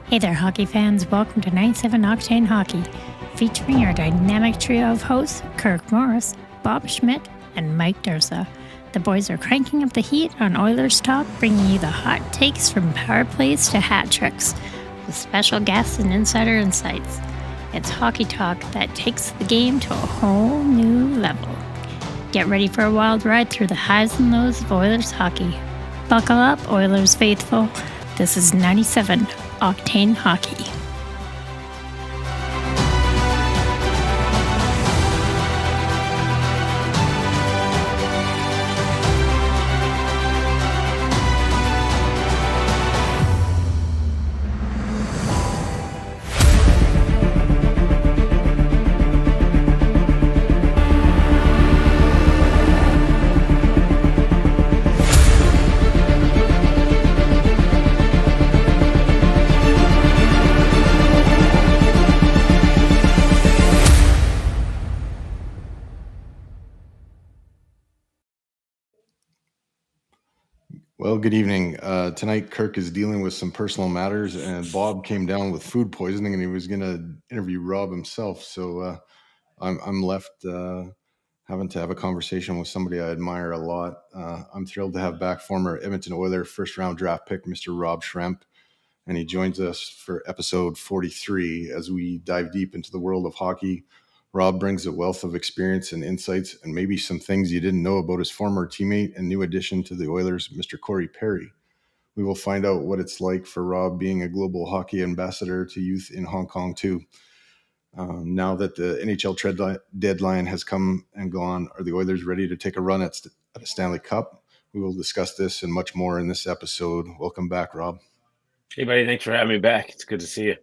Hey there, hockey fans. Welcome to 97 Octane Hockey, featuring our dynamic trio of hosts, Kirk Morris, Bob Schmidt, and Mike Dursa. The boys are cranking up the heat on Oilers talk, bringing you the hot takes from power plays to hat tricks, with special guests and insider insights. It's hockey talk that takes the game to a whole new level. Get ready for a wild ride through the highs and lows of Oilers hockey. Buckle up, Oilers faithful. This is 97 Octane Hockey. Well, good evening. Tonight, Kirk is dealing with some personal matters, and Bob came down with food poisoning, and he was going to interview Rob himself. So I'm left having to have a conversation with somebody I admire a lot. I'm thrilled to have back former Edmonton Oilers first-round draft pick, Mr. Rob Schremp, and he joins us for episode 43 as we dive deep into the world of hockey. Rob brings a wealth of experience and insights and maybe some things you didn't know about his former teammate and new addition to the Oilers, Mr. Corey Perry. We will find out what it's like for Rob being a global hockey ambassador to youth in Hong Kong too. Now that the NHL Trade Deadline has come and gone, are the Oilers ready to take a run at a Stanley Cup? We will discuss this and much more in this episode. Welcome back, Rob. Hey, buddy. Thanks for having me back. It's good to see you.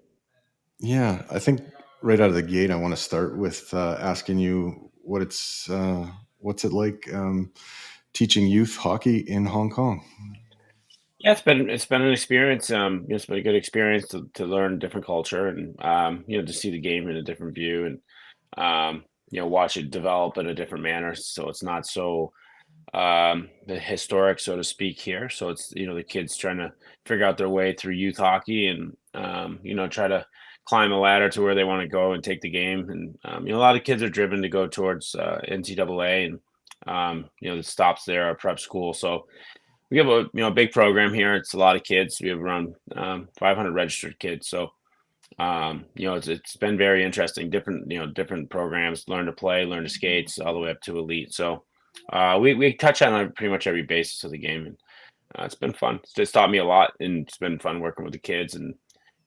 Yeah, I think right out of the gate, I want to start with asking you what's it like teaching youth hockey in Hong Kong? Yeah, it's been an experience. It's been a good experience to learn different culture and to see the game in a different view and watch it develop in a different manner. So it's not so the historic, so to speak, here. So it's the kids trying to figure out their way through youth hockey and try to climb a ladder to where they want to go and take the game. And a lot of kids are driven to go towards NCAA and the stops there are prep school. So we have a big program here. It's a lot of kids. We have around 500 registered kids. So it's been very interesting. Different programs. Learn to play, learn to skate, all the way up to elite. So we touch on pretty much every basis of the game, and it's been fun. It's taught me a lot, and it's been fun working with the kids and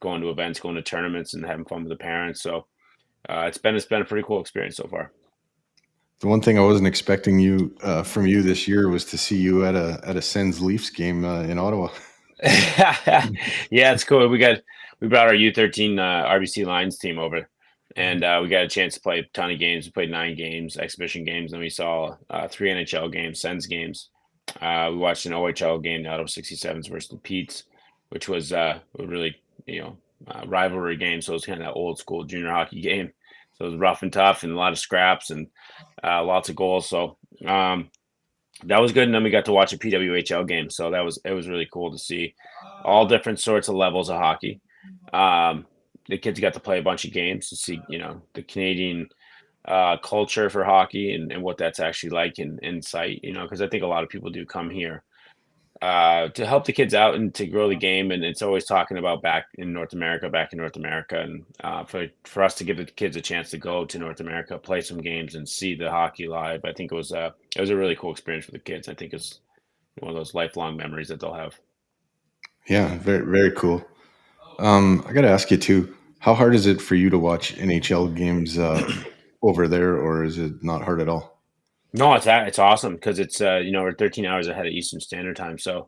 going to events, going to tournaments, and having fun with the parents. So it's been a pretty cool experience so far. The one thing I wasn't expecting from you this year was to see you at a Sens Leafs game in Ottawa. Yeah, it's cool. We brought our U13 RBC Lions team over, and we got a chance to play a ton of games. We played 9 games, exhibition games, and we saw 3 NHL games, Sens games. We watched an OHL game, the Auto 67s versus the Petes, which was a really rivalry game. So it was kind of that old school junior hockey game. So it was rough and tough and a lot of scraps and lots of goals. So that was good. And then we got to watch a PWHL game. So it was really cool to see all different sorts of levels of hockey. The kids got to play a bunch of games to see, the Canadian culture for hockey and what that's actually like in sight, because I think a lot of people do come here to help the kids out and to grow the game. And it's always talking about back in North America. And for us to give the kids a chance to go to North America, play some games and see the hockey live, I think it was a really cool experience for the kids. I think it's one of those lifelong memories that they'll have. Yeah, very, very cool. I got to ask you too, how hard is it for you to watch NHL games over there, or is it not hard at all? No, it's awesome because it's we're 13 hours ahead of Eastern Standard Time. So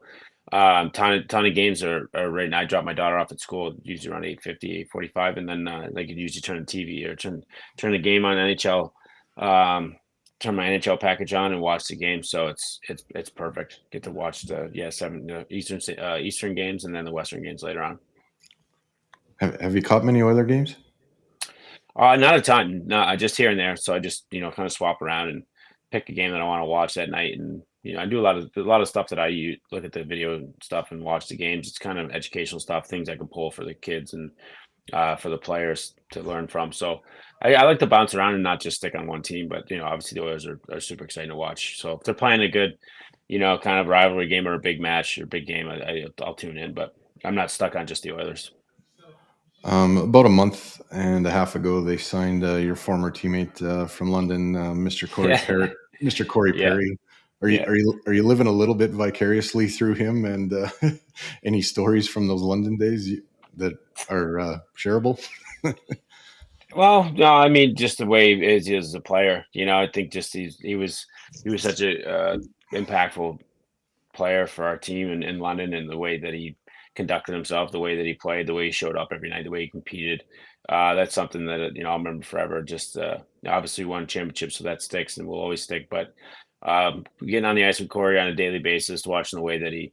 ton of games are right now. I drop my daughter off at school usually around 8:50, 8:45, and then I could usually turn the TV or turn the game on NHL, turn my NHL package on and watch the game. So it's perfect. Get to watch the 7 Eastern games and then the Western games later on. Have you caught many Oiler games? Not a ton. No, just here and there. So I just kind of swap around and pick a game that I want to watch that night and I do a lot of stuff that I look at the video stuff and watch the games. It's kind of educational stuff, things I can pull for the kids and for the players to learn from. So I like to bounce around and not just stick on one team. But obviously the Oilers are super exciting to watch. So if they're playing a good, kind of rivalry game or a big match or big game, I'll tune in. But I'm not stuck on just the Oilers. About a month and a half ago, they signed your former teammate from London, Mr. Corey Perry. Mr. Corey Yeah. Perry. Are Yeah. you living a little bit vicariously through him? And any stories from those London days that are shareable? Well, no, I mean just the way he is as a player. I think just he was such a impactful player for our team in London, and the way that he conducted himself, the way that he played, the way he showed up every night, the way he competed. That's something that I'll remember forever. Just obviously won championships, so that sticks and will always stick. But getting on the ice with Corey on a daily basis, watching the way that he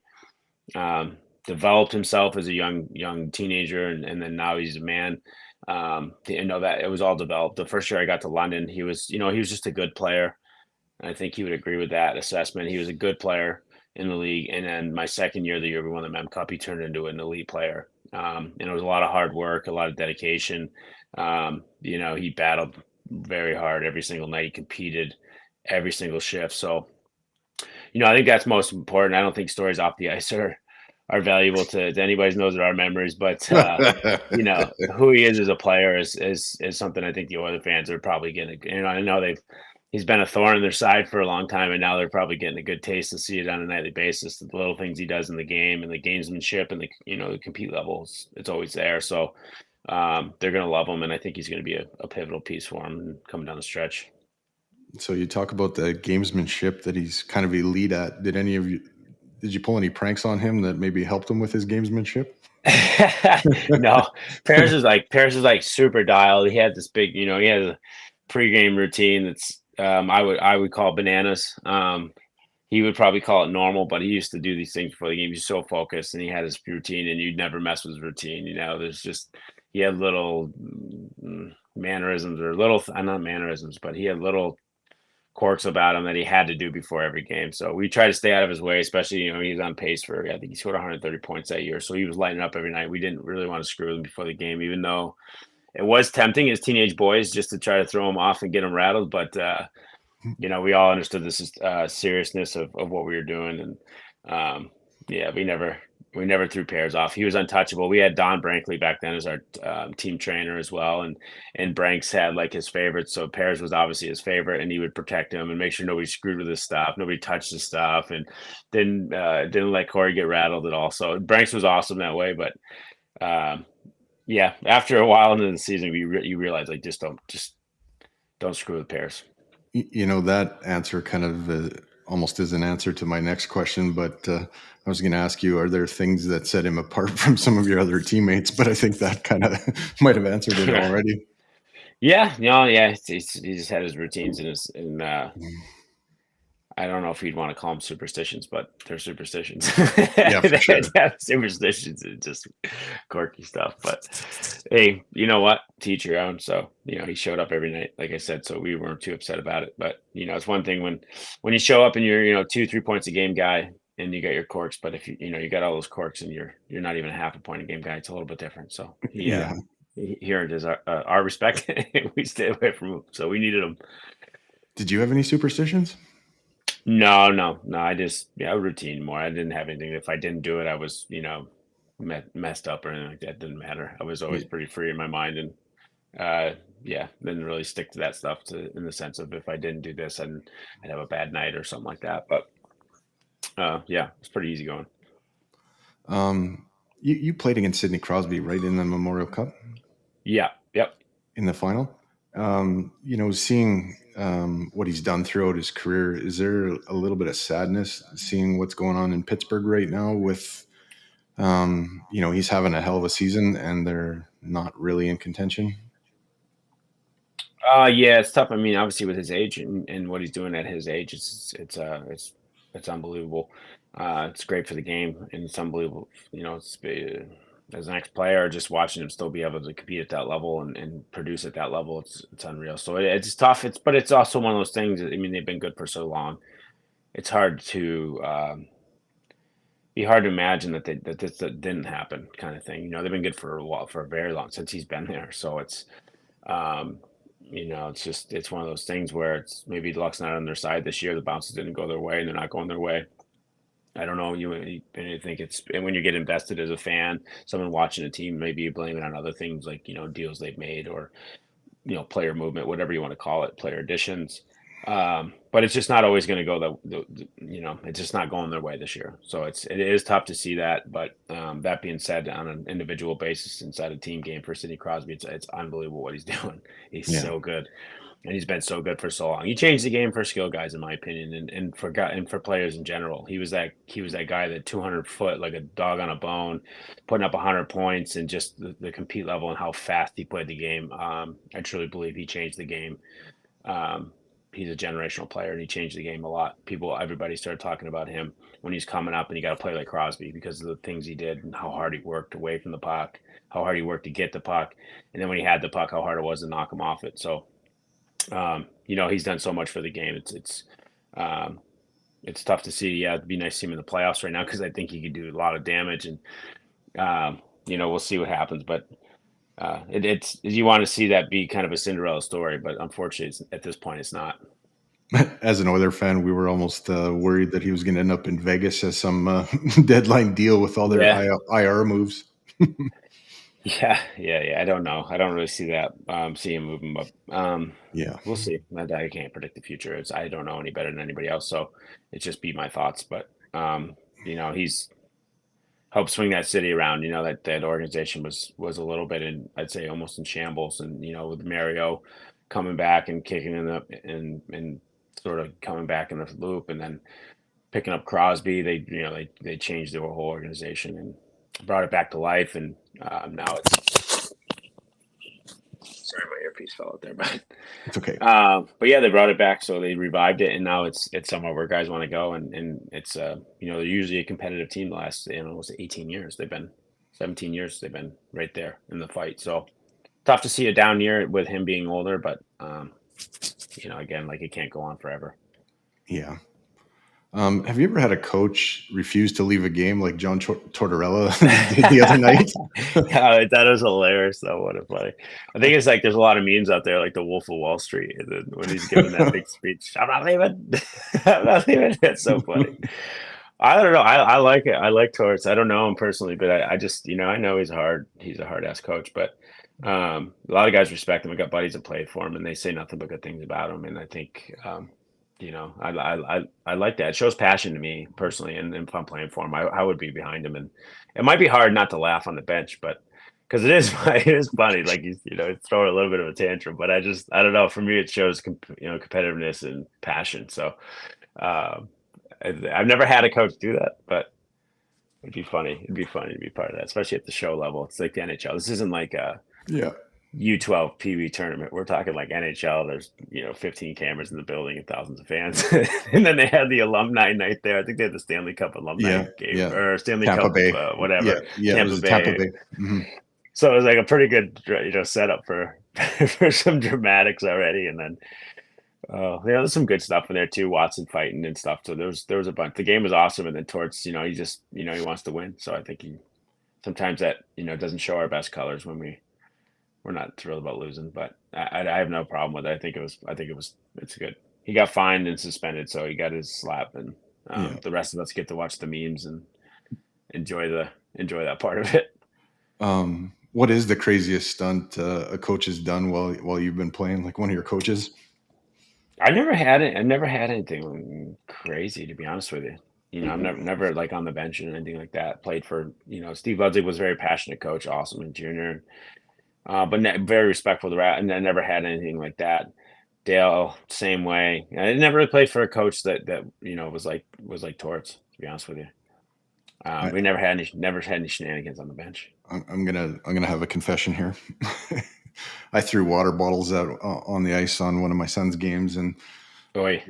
developed himself as a young teenager, and then now he's a man. That it was all developed. The first year I got to London, he was just a good player. I think he would agree with that assessment. He was a good player in the league. And then my second year, the year we won the Mem Cup, he turned into an elite player. And it was a lot of hard work, a lot of dedication. He battled very hard every single night. He competed every single shift. So, I think that's most important. I don't think stories off the ice are valuable to anybody who knows there are memories, but who he is as a player is something I think the Oilers fans are probably getting. I know he's been a thorn in their side for a long time, and now they're probably getting a good taste to see it on a nightly basis. The little things he does in the game and the gamesmanship and the compete levels, it's always there. So they're going to love him, and I think he's going to be a pivotal piece for him coming down the stretch. So you talk about the gamesmanship that he's kind of elite at. Did you pull any pranks on him that maybe helped him with his gamesmanship? No, Paris is like super dialed. He had this big, he had a pregame routine that's I would call bananas. He would probably call it normal, but he used to do these things before the game. He was so focused, and he had his routine, and you'd never mess with his routine. He had little mannerisms or not mannerisms, but he had little quirks about him that he had to do before every game. So we try to stay out of his way, especially, he's on pace for, I think he scored 130 points that year. So he was lighting up every night. We didn't really want to screw him before the game, even though it was tempting as teenage boys just to try to throw him off and get him rattled. But, we all understood this is seriousness of what we were doing. And we never threw Pears off. He was untouchable. We had Don Brankley back then as our team trainer as well. And Branks had like his favorite. So Pears was obviously his favorite, and he would protect him and make sure nobody screwed with his stuff. Nobody touched his stuff, and didn't let Corey get rattled at all. So Branks was awesome that way. But after a while into the season, you realize like just don't screw with Pears. That answer kind of almost is an answer to my next question, but I was going to ask you, are there things that set him apart from some of your other teammates? But I think that kind of might have answered it already. Yeah. He just had his routines and I don't know if you'd want to call them superstitions, but they're superstitions. Yeah, for sure. Superstitions is just quirky stuff. But hey, you know what? Teach your own. So, he showed up every night, like I said, so we weren't too upset about it. But, it's one thing when you show up and you're, 2-3 points a game guy and you got your quirks, but if you got all those quirks and you're not even a half a point a game guy, it's a little bit different. So he earned his our respect. We stayed away from him. So we needed him. Did you have any superstitions? No. I just routine more. I didn't have anything. If I didn't do it, I was messed up or anything like that. Didn't matter. I was always pretty free in my mind, and didn't really stick to that stuff. In the sense of if I didn't do this, I'd have a bad night or something like that. But it's pretty easy going. You played against Sidney Crosby, right, in the Memorial Cup? Yeah. Yep. In the final. Seeing what he's done throughout his career, is there a little bit of sadness seeing what's going on in Pittsburgh right now with, he's having a hell of a season and they're not really in contention? It's tough. I mean, obviously with his age and what he's doing at his age, it's unbelievable. It's great for the game, and it's unbelievable. As an ex-player, just watching him still be able to compete at that level and produce at that level, it's unreal. So it's tough. But it's also one of those things. I mean, they've been good for so long. it's hard to be hard to imagine that this didn't happen, kind of thing. They've been good for a very long since he's been there. So it's it's one of those things where it's maybe luck's not on their side this year. The bounces didn't go their way, and they're not going their way. I don't know. You think it's, and when you get invested as a fan, someone watching a team, maybe you blame it on other things like deals they've made or player movement, whatever you want to call it, player additions. But it's just not always going to go it's just not going their way this year. So it is tough to see that. But that being said, on an individual basis inside a team game for Sidney Crosby, it's unbelievable what he's doing. He's so good, and he's been so good for so long. He changed the game for skill guys, in my opinion, and for players in general. He was that guy that 200-foot like a dog on a bone, putting up 100 points, and just the compete level and how fast he played the game. I truly believe he changed the game. He's a generational player, and he changed the game a lot. Everybody started talking about him when he's coming up, and he got to play like Crosby because of the things he did and how hard he worked away from the puck, how hard he worked to get the puck, and then when he had the puck, how hard it was to knock him off it. So, he's done so much for the game. It's tough to see. Yeah, it'd be nice to see him in the playoffs right now because I think he could do a lot of damage, and we'll see what happens, but. It's you want to see that be kind of a Cinderella story, but unfortunately, at this point, it's not. As an Oiler fan, we were almost worried that he was going to end up in Vegas as some deadline deal with all their IR moves. Yeah. I don't know. I don't really see that. See him moving, but we'll see. I can't predict the future. I don't know any better than anybody else, so it's just be my thoughts. But he's helped swing that city around. That organization was a little bit I'd say almost in shambles, and with Mario coming back and kicking it up and sort of coming back in the loop, and then picking up Crosby, they changed the whole organization and brought it back to life, and now it's. Sorry, my earpiece fell out there, but it's okay. But yeah, they brought it back, so they revived it, and now it's somewhere where guys want to go, and it's they're usually a competitive team. The last 18 years, 17 years, they've been right there in the fight. So tough to see a down year with him being older, but again, like it can't go on forever. Yeah. Have you ever had a coach refuse to leave a game like John Tortorella did the other night? Yeah, that was hilarious, though. What a play. I think it's like there's a lot of memes out there, like the Wolf of Wall Street, when he's giving that big speech. I'm not leaving. I'm not leaving. It's so funny. I don't know. I like it. I like Torts. I don't know him personally, but I just, I know he's a hard-ass coach, but a lot of guys respect him. I got buddies that played for him, and they say nothing but good things about him, and I think I like that. It shows passion to me personally, and if I'm playing for him, I would be behind him. And it might be hard not to laugh on the bench, but because it is funny, like he's throwing a little bit of a tantrum. But I don't know. For me, it shows competitiveness and passion. So I've never had a coach do that, but it'd be funny. It'd be funny to be part of that, especially at the show level. It's like the NHL. This isn't like U12 Pee Wee tournament. We're talking like NHL. There's 15 cameras in the building and thousands of fans, and then they had the alumni night there. I think they had the Stanley Cup alumni game or Stanley Tampa Cup Bay. Whatever. Tampa Bay. Mm-hmm. So it was like a pretty good setup for some dramatics already, and then there's some good stuff in there too. Watson fighting and stuff. So there was a bunch. The game was awesome, and then Torts, he just he wants to win. So I think sometimes that doesn't show our best colors when we're not thrilled about losing, but I have no problem with it. It's good. He got fined and suspended, so he got his slap, and the rest of us get to watch the memes and enjoy that part of it. What is the craziest stunt a coach has done while you've been playing? Like one of your coaches? I never had it. I never had anything crazy, to be honest with you. I'm never like on the bench or anything like that. Played for Steve Ludwig was a very passionate coach, awesome and junior. But very respectful to that, and I never had anything like that. Dale, same way. I never really played for a coach that was like Torts. To be honest with you, we never had any shenanigans on the bench. I'm gonna have a confession here. I threw water bottles out on the ice on one of my son's games, and the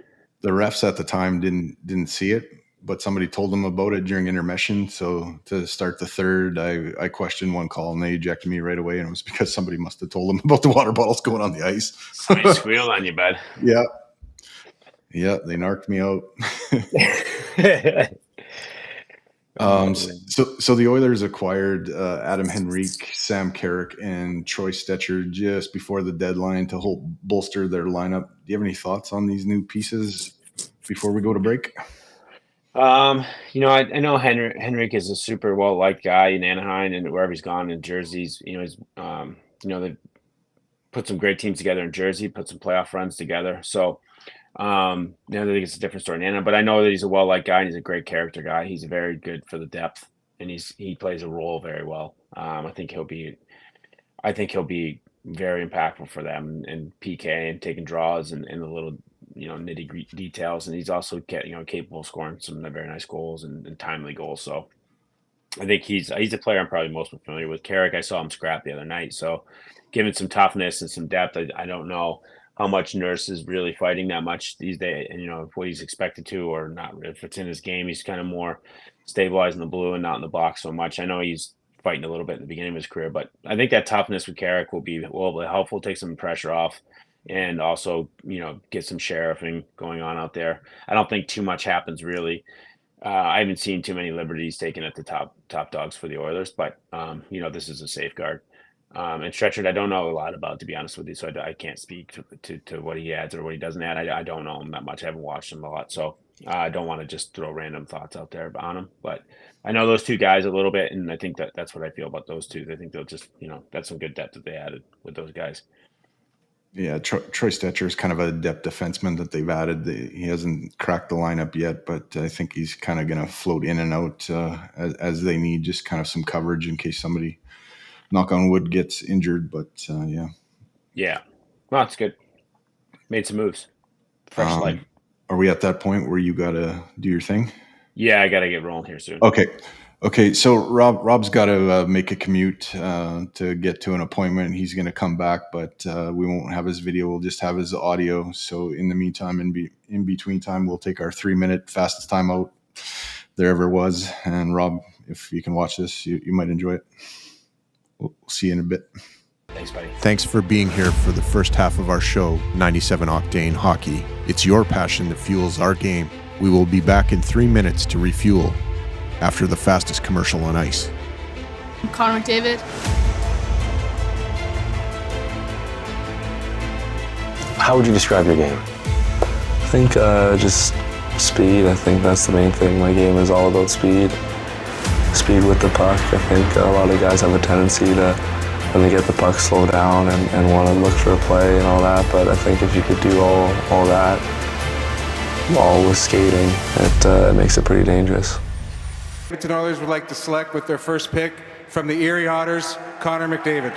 refs at the time didn't see it. But somebody told them about it during intermission. So to start the third, I questioned one call, and they ejected me right away. And it was because somebody must have told them about the water bottles going on the ice. Somebody squealed on you, bud. Yeah. Yeah, they narked me out. So the Oilers acquired Adam Henrique, Sam Carrick, and Troy Stetcher just before the deadline to bolster their lineup. Do you have any thoughts on these new pieces before we go to break? I know Henrik is a super well liked guy in Anaheim and wherever he's gone in Jersey's. They've put some great teams together in Jersey, put some playoff runs together. So, I think it's a different story in Anaheim. But I know that he's a well liked guy and he's a great character guy. He's very good for the depth, and he plays a role very well. I think he'll be very impactful for them and PK and taking draws and the little nitty-gritty details, and he's also capable of scoring some very nice goals and timely goals. So I think he's a player I'm probably most familiar with. Carrick, I saw him scrap the other night, so given some toughness and some depth, I don't know how much Nurse is really fighting that much these days, and what he's expected to or not. If it's in his game, he's kind of more stabilizing the blue and not in the box so much. I know he's fighting a little bit in the beginning of his career, but I think that toughness with Carrick will be helpful, take some pressure off, and also get some sheriffing going on out there. I don't think too much happens really. I haven't seen too many liberties taken at the top dogs for the Oilers, but this is a safeguard. And Stretchard, I don't know a lot about, to be honest with you, so I can't speak to what he adds or what he doesn't add. I don't know him that much. I haven't watched him a lot, so I don't want to just throw random thoughts out there on him. But I know those two guys a little bit, and I think that's what I feel about those two. I think they'll just, that's some good depth that they added with those guys. Yeah, Troy Stetcher is kind of a depth defenseman that they've added. He hasn't cracked the lineup yet, but I think he's kind of going to float in and out as they need, just kind of some coverage in case somebody, knock on wood, gets injured. But yeah. Yeah. Well, that's good. Made some moves. Fresh life. Are we at that point where you got to do your thing? Yeah, I got to get rolling here soon. Okay, so Rob's got to make a commute to get to an appointment. He's going to come back, but we won't have his video. We'll just have his audio. So in the meantime, in between time, we'll take our 3-minute fastest time out there ever was. And Rob, if you can watch this, you might enjoy it. We'll see you in a bit. Thanks, buddy. Thanks for being here for the first half of our show, 97 Octane Hockey. It's your passion that fuels our game. We will be back in 3 minutes to refuel after the fastest commercial on ice. I'm Connor McDavid. How would you describe your game? I think just speed. I think that's the main thing. My game is all about speed. Speed with the puck. I think a lot of guys have a tendency to, when they get the puck, slow down and want to look for a play and all that. But I think if you could do all that, all with skating, it makes it pretty dangerous. Edmonton Oilers would like to select with their first pick from the Erie Otters, Connor McDavid.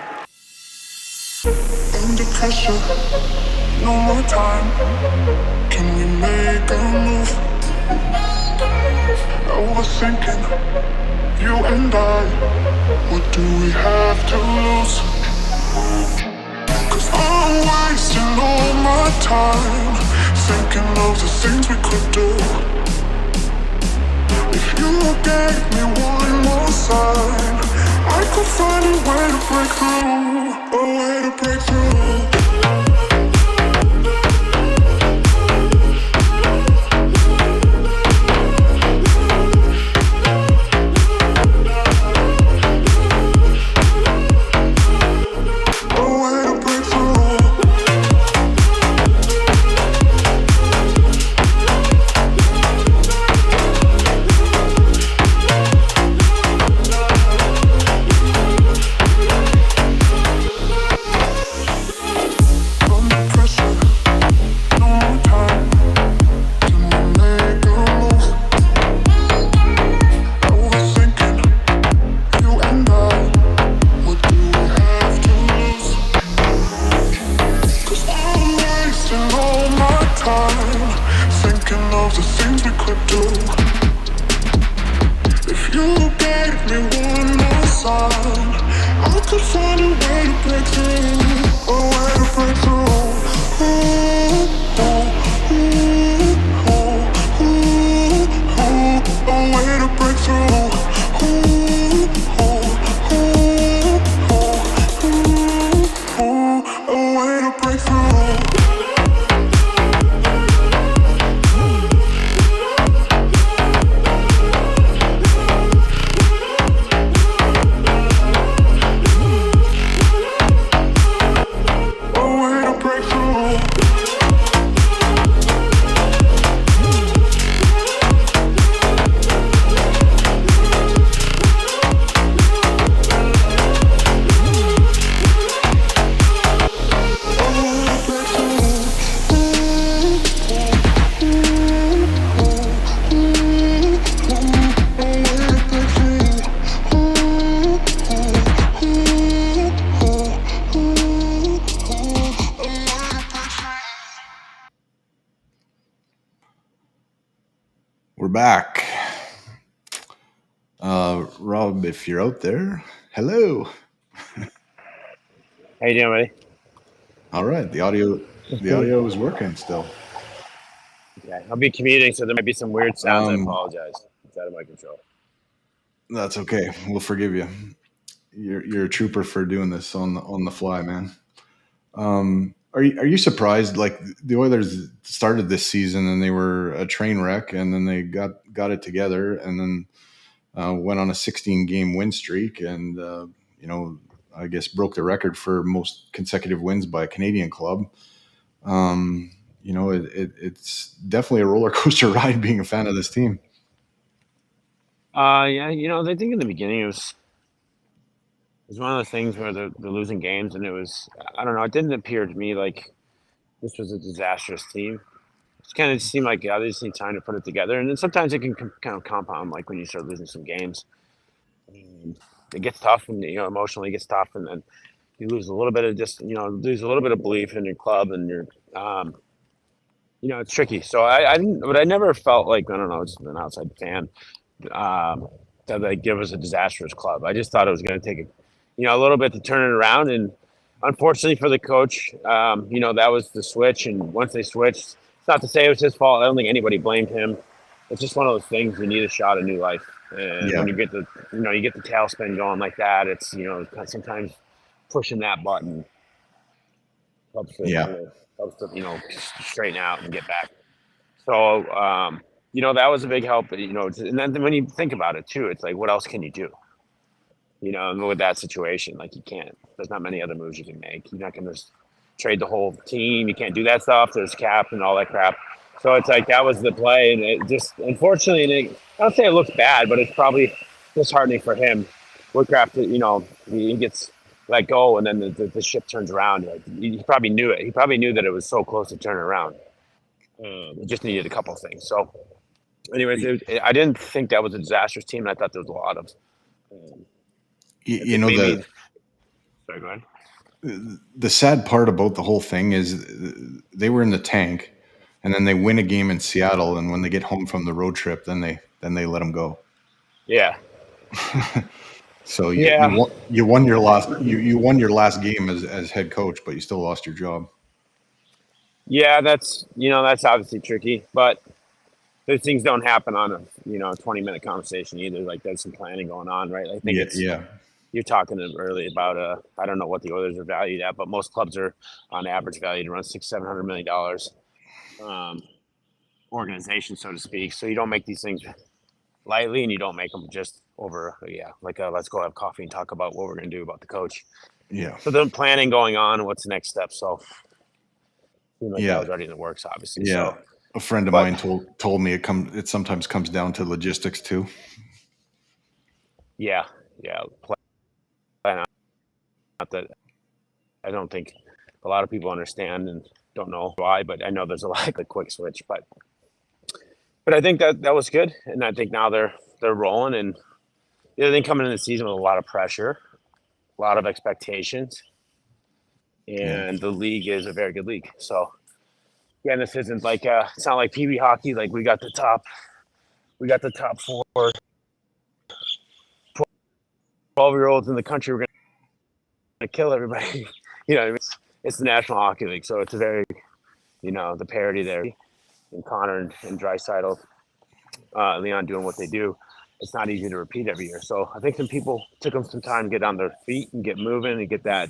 Under pressure, no more time. Can we make a move? Overthinking, you and I. What do we have to lose? 'Cause I'm wasting all my time thinking of the things we could do. If you gave me one more sign, I could find a way to break through, a way to break through. back. Rob, if you're out there, hello. How you doing, buddy? All right, the audio is working still. Okay, I'll be commuting, so there might be some weird sounds. I Um, apologize. It's out of my control. That's okay. We'll forgive you. You're a trooper for doing this on the fly, man. Are you surprised? Like the Oilers started this season and they were a train wreck, and then they got it together, and then went on a 16-game win streak, and I guess broke the record for most consecutive wins by a Canadian club. It's definitely a roller coaster ride being a fan of this team. Yeah, I think in the beginning it was one of those things where they're losing games, and it was, I don't know, it didn't appear to me like this was a disastrous team. It kind of seemed like, yeah, they just need time to put it together, and then sometimes it can kind of compound, like when you start losing some games. It gets tough, and emotionally it gets tough, and then you lose a little bit of lose a little bit of belief in your club, and your it's tricky. So I didn't, but I never felt like, I don't know, just an outside fan, that they give us a disastrous club. I just thought it was going to take a little bit to turn it around, and unfortunately for the coach, that was the switch. And once they switched, it's not to say it was his fault. I don't think anybody blamed him. It's just one of those things. You need a shot of new life, and when you get the tailspin going like that, it's sometimes pushing that button helps to straighten out and get back. So that was a big help. And then when you think about it too, it's like, what else can you do? With that situation, like you can't. There's not many other moves you can make. You're not going to trade the whole team. You can't do that stuff. There's cap and all that crap. So it's like that was the play, and it just, unfortunately, I don't say it looks bad, but it's probably disheartening for him. Woodcraft, he gets let go, and then the ship turns around. Like, he probably knew it. He probably knew that it was so close to turning around. It just needed a couple things. So, anyways, I didn't think that was a disastrous team, and I thought there was a lot of. Sorry, go ahead. The sad part about the whole thing is they were in the tank, and then they win a game in Seattle, and when they get home from the road trip, then they let them go. Yeah. So you won your last game as head coach, but you still lost your job. Yeah, that's obviously tricky, but those things don't happen on a 20-minute conversation either. Like there's some planning going on, right? I think you're talking early about I don't know what the Oilers are valued at, but most clubs are on average valued around $600-700 million organization, so to speak. So you don't make these things lightly, and you don't make them just over let's go have coffee and talk about what we're going to do about the coach. Yeah. So then planning going on, what's the next step? So that was already in the works, obviously. Yeah. So, a friend of mine told me it sometimes comes down to logistics too. Yeah. Plan out that I don't think a lot of people understand and don't know why, but I know there's a lot of quick switch, but I think that was good, and I think now they're rolling. And the other thing, coming into the season with a lot of pressure, a lot of expectations, and the league is a very good league. So again, this isn't like it's not like PB hockey. Like we got the top 4 12-year-olds in the country. We're going to kill everybody. It's the National Hockey League, so it's a very, the parity there. And Connor and Draisaitl, Leon doing what they do. It's not easy to repeat every year. So I think some people took them some time to get on their feet and get moving and get that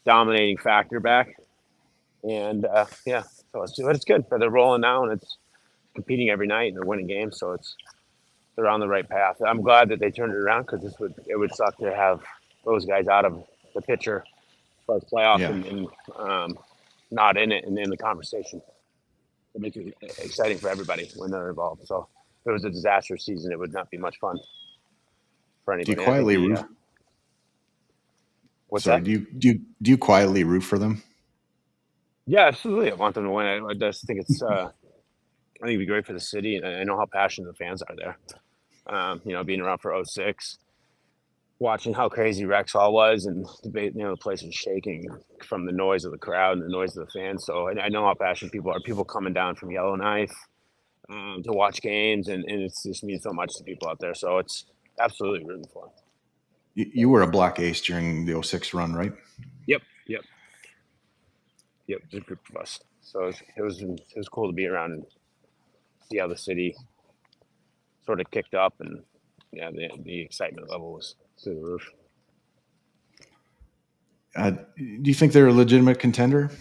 dominating factor back. And so it's good. But they're rolling now, and it's competing every night, and they're winning games. So they're on the right path. I'm glad that they turned it around, because it would suck to have those guys out of the picture as far as playoffs and not in it and in the conversation. It makes it exciting for everybody when they're involved. So if it was a disastrous season, it would not be much fun for anybody. Do you quietly root? What's that? Do you quietly root for them? Yeah, absolutely. I want them to win. I just think it's. I think it'd be great for the city, and I know how passionate the fans are there. Being around for 2006, watching how crazy Rexall was, and the place was shaking from the noise of the crowd and the noise of the fans. So I know how passionate people are. People coming down from Yellowknife, to watch games, and it's just means so much to people out there. So it's absolutely rooting for them. You were a Black Ace during the 06 run, right? Yep. Just a group of us. So it was cool to be around and see how the city sort of kicked up, and yeah, the excitement level was through the roof. Do you think they're a legitimate contender?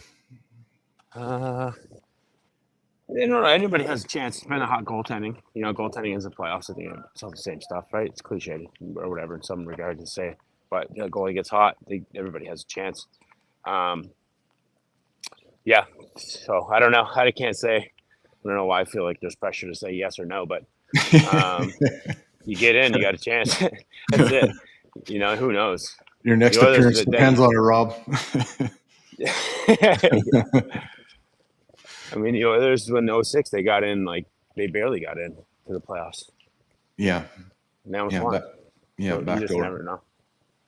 I don't know. Anybody has a chance. It's been a hot goaltending. Goaltending is the playoffs. I think it's all the same stuff, right? It's cliche or whatever in some regard to say. But the goalie gets hot, everybody has a chance. Yeah. So I don't know. I can't say. I don't know why I feel like there's pressure to say yes or no, but you get in, you got a chance. That's it. Who knows? Your next appearance depends on it, Rob. I mean, the Oilers, when 06, they got in, they barely got in to the playoffs. Yeah. Now it's one. So backdoor. You just never know.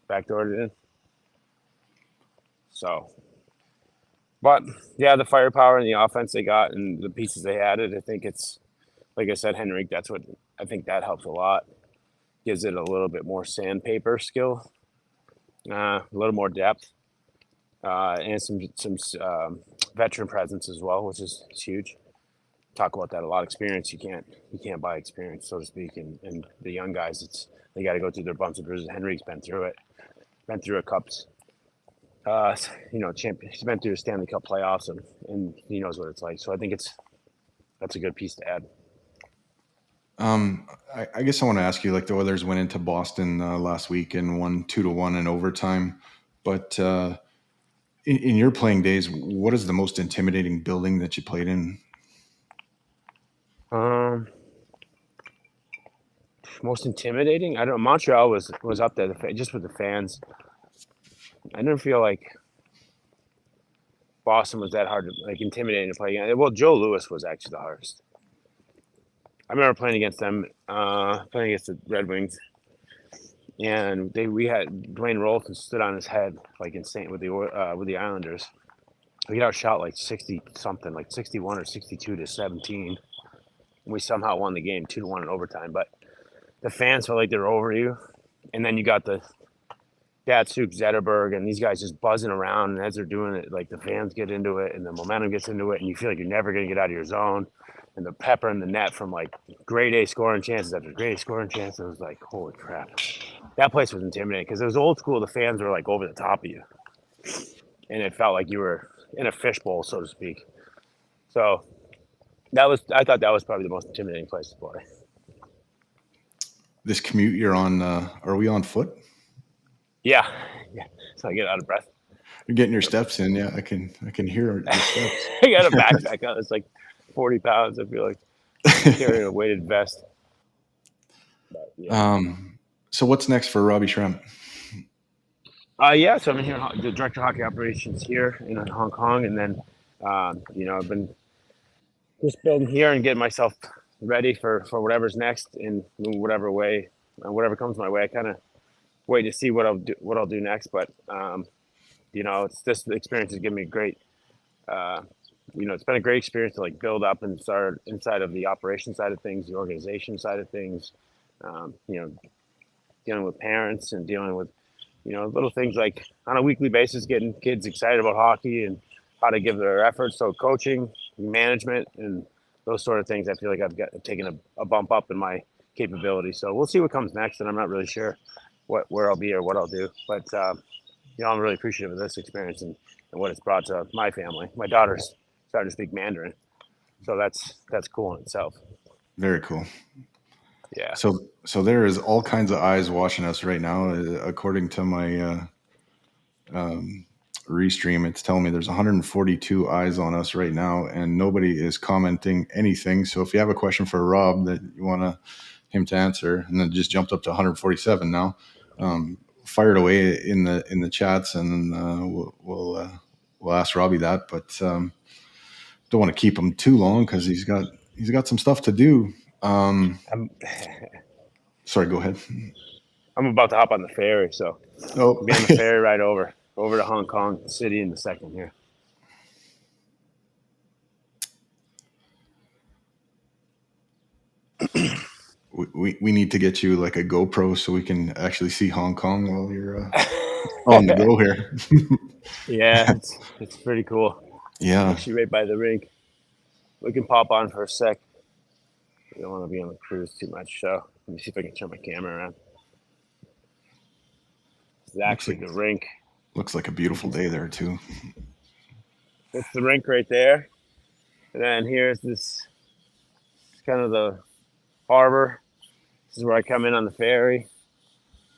Backdoored it in. So, but yeah, the firepower and the offense they got and the pieces they added, I think it's, like I said, Henrik, I think that helps a lot. Gives it a little bit more sandpaper skill, a little more depth, and some veteran presence as well, which is huge. Talk about that a lot. Experience, you can't buy experience, so to speak. And the young guys, they got to go through their bumps and bruises. Henrik's been through it. Been through a cups. Champion. He's been through the Stanley Cup playoffs, and he knows what it's like. So I think that's a good piece to add. I guess I want to ask you, the Oilers went into Boston last week and won 2-1 in overtime. But in your playing days, what is the most intimidating building that you played in? Most intimidating? I don't know. Montreal was up there just with the fans. I didn't feel like Boston was that hard to intimidating to play against. Well, Joe Louis was actually the hardest. I remember playing against them, playing against the Red Wings, and we had Dwayne Rolfton stood on his head insane with the Islanders. We got outshot 60 something, 61 or 62 to 17. And we somehow won the game 2-1 in overtime. But the fans felt like they were over you, and then you got the Datsuk, Zetterberg, and these guys just buzzing around. And as they're doing it, the fans get into it, and the momentum gets into it, and you feel like you're never going to get out of your zone. And the pepper in the net from grade A scoring chances after grade A scoring chances, it was holy crap. That place was intimidating because it was old school. The fans were over the top of you, and it felt like you were in a fishbowl, so to speak. So I thought that was probably the most intimidating place to play. This commute you're on, are we on foot? Yeah. So I get out of breath. You're getting your steps in. Yeah, I can hear your steps. I got a backpack on. It's 40 pounds. I feel like carrying a weighted vest. But, yeah. So what's next for Robbie Schremp? So I'm in here, the director of hockey operations here in Hong Kong, and then I've been just building here and getting myself ready for whatever's next in whatever way, whatever comes my way. I kind of wait to see what I'll do next, but it's this experience has given me great. It's been a great experience to build up and start inside of the operation side of things, the organization side of things. Dealing with parents and dealing with little things on a weekly basis, getting kids excited about hockey and how to give their efforts. So coaching, management, and those sort of things, I feel like I've taken a bump up in my capability. So we'll see what comes next, and I'm not really sure where I'll be or what I'll do. But I'm really appreciative of this experience and what it's brought to my family. My daughter's starting to speak Mandarin, so that's cool in itself. Very cool. Yeah. So there is all kinds of eyes watching us right now. According to my restream, it's telling me there's 142 eyes on us right now, and nobody is commenting anything. So if you have a question for Rob that you want him to answer, and then just jumped up to 147 now, fire it away in the chats, and we'll ask Robbie that. But don't want to keep him too long because he's got some stuff to do. Sorry, go ahead. I'm about to hop on the ferry, so I'll be on the ferry ride over to Hong Kong City in a second here. we need to get you like a GoPro so we can actually see Hong Kong while you're on the go here. Yeah, it's pretty cool. Yeah. Actually, right by the rink. We can pop on for a sec. We don't want to be on the cruise too much, so let me see if I can turn my camera around. It's actually the rink. Looks like a beautiful day there too. It's the rink right there. And then here's this kind of the harbor. This is where I come in on the ferry.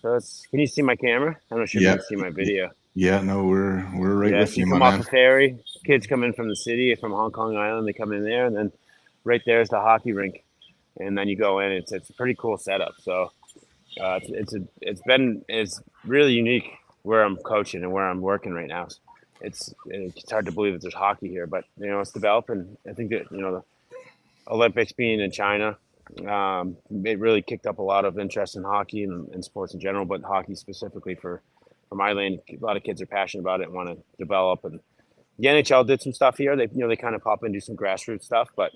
So can you see my camera? I'm not sure if you can see my video. Yeah, no, we're right with so you, you come my off man. the ferry. Kids come in from the city, from Hong Kong Island. They come in there, and then right there is the hockey rink. And then you go in. It's a pretty cool setup. So it's really unique where I'm coaching and where I'm working right now. It's hard to believe that there's hockey here, but it's developing. I think that the Olympics being in China, it really kicked up a lot of interest in hockey and sports in general, but hockey specifically for my lane. A lot of kids are passionate about it and want to develop. And the NHL did some stuff here. They kind of pop in and do some grassroots stuff, but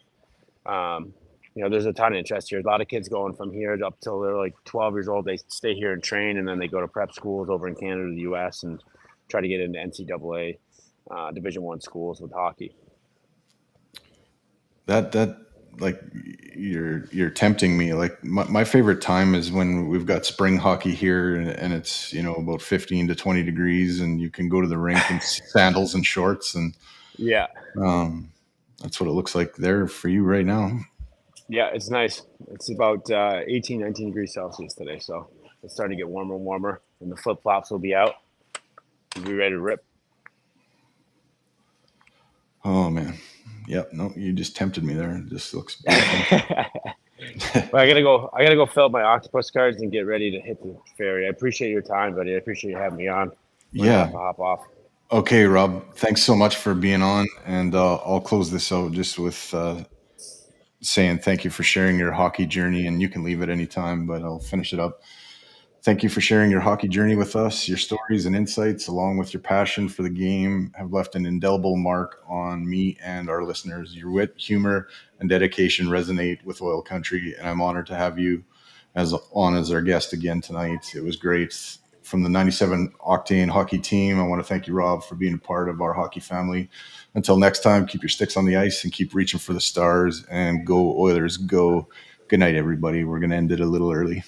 there's a ton of interest here. A lot of kids going from here up till they're like 12 years old. They stay here and train, and then they go to prep schools over in Canada, the U.S., and try to get into NCAA Division I schools with hockey. That like you're tempting me. Like my favorite time is when we've got spring hockey here and it's about 15 to 20 degrees and you can go to the rink in sandals and shorts, and that's what it looks like there for you right now. Yeah, it's nice. It's about 18, 19 degrees Celsius today, so it's starting to get warmer and warmer, and the flip-flops will be out. We'll be ready to rip. Oh, man. Yep. No, you just tempted me there. It just looks beautiful. Well, I gotta go fill up my octopus cards and get ready to hit the ferry. I appreciate your time, buddy. I appreciate you having me on. Yeah. Hop off. Okay, Rob. Thanks so much for being on, and I'll close this out just with saying thank you for sharing your hockey journey, and you can leave at any time, but I'll finish it up. Thank you for sharing your hockey journey with us. Your stories and insights, along with your passion for the game, have left an indelible mark on me and our listeners. Your wit, humor, and dedication resonate with Oil Country, and I'm honored to have you as our guest again tonight. It was great. From the 97 Octane hockey team, I want to thank you, Rob, for being a part of our hockey family. Until next time, keep your sticks on the ice and keep reaching for the stars, and go Oilers, go. Good night, everybody. We're going to end it a little early.